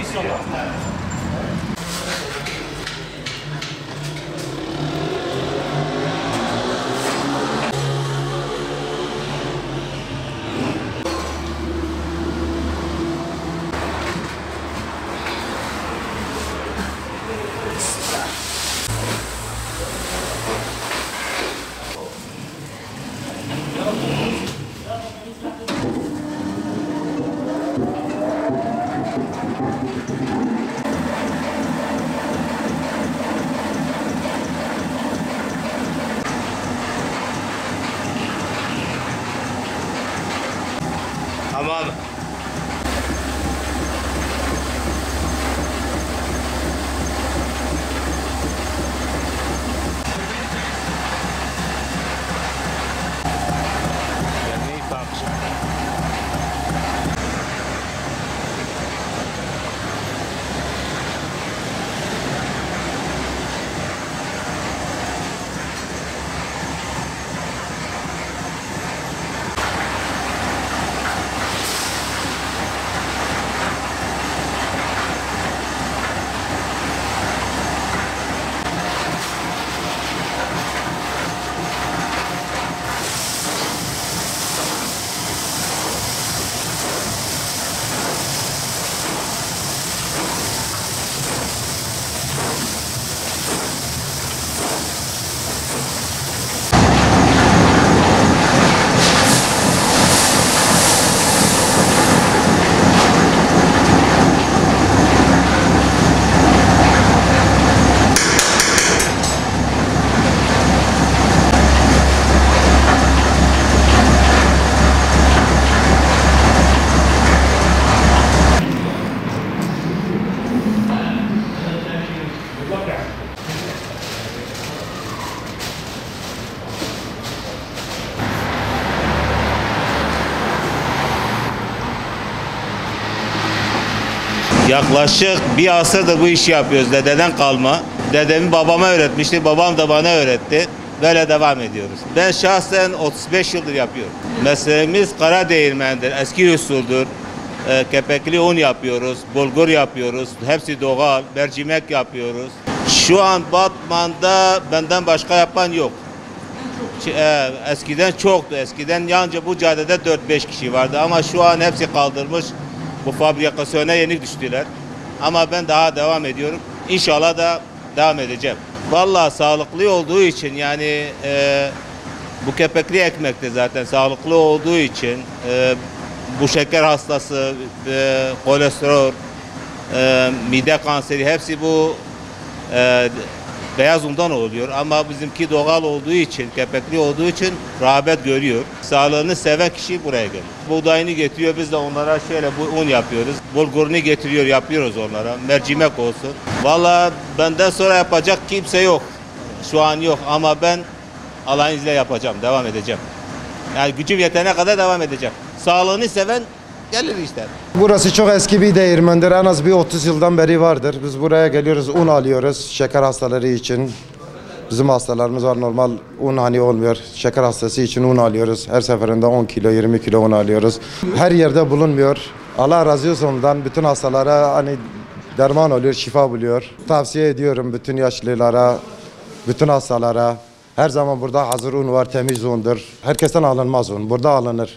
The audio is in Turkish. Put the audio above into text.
MİSYONU. Tamam. Yaklaşık bir asırdır bu işi yapıyoruz. Dededen kalma. Dedemi babama öğretmişti. Babam da bana öğretti. Böyle devam ediyoruz. Ben şahsen 35 yıldır yapıyorum. Mesleğimiz kara değirmendir. Eski usuldür. Kepekli un yapıyoruz. Bulgur yapıyoruz. Hepsi doğal. Mercimek yapıyoruz. Şu an Batman'da benden başka yapan yok. Eskiden çoktu. Eskiden yalnızca bu caddede 4-5 kişi vardı. Ama şu an hepsi kaldırmış. Bu fabrikasyona yeni düştüler. Ama ben daha devam ediyorum. İnşallah da devam edeceğim. Vallahi sağlıklı olduğu için yani bu kepekli ekmekte zaten sağlıklı olduğu için bu şeker hastası, kolesterol, mide kanseri hepsi bu beyaz undan oluyor. Ama bizimki doğal olduğu için, kepekli olduğu için rağbet görüyor. Sağlığını seven kişi buraya geliyor. Buğdayını getiriyor, biz de onlara şöyle bu un yapıyoruz. Bulgurunu getiriyor, yapıyoruz onlara. Mercimek olsun. Vallahi benden sonra yapacak kimse yok. Şu an yok ama ben Allah'ın izniyle yapacağım, devam edeceğim. Yani gücüm yetene kadar devam edeceğim. Sağlığını seven gelir işte. Burası çok eski bir değirmendir. En az bir 30 yıldan beri vardır. Biz buraya geliyoruz, un alıyoruz şeker hastaları için. Bizim hastalarımız var, normal un hani olmuyor. Şeker hastası için un alıyoruz. Her seferinde 10 kilo, 20 kilo un alıyoruz. Her yerde bulunmuyor. Allah razı olsun ondan. Bütün hastalara hani derman oluyor, şifa buluyor. Tavsiye ediyorum bütün yaşlılara, bütün hastalara. Her zaman burada hazır un var, temiz undur. Herkesten alınmaz un, burada alınır.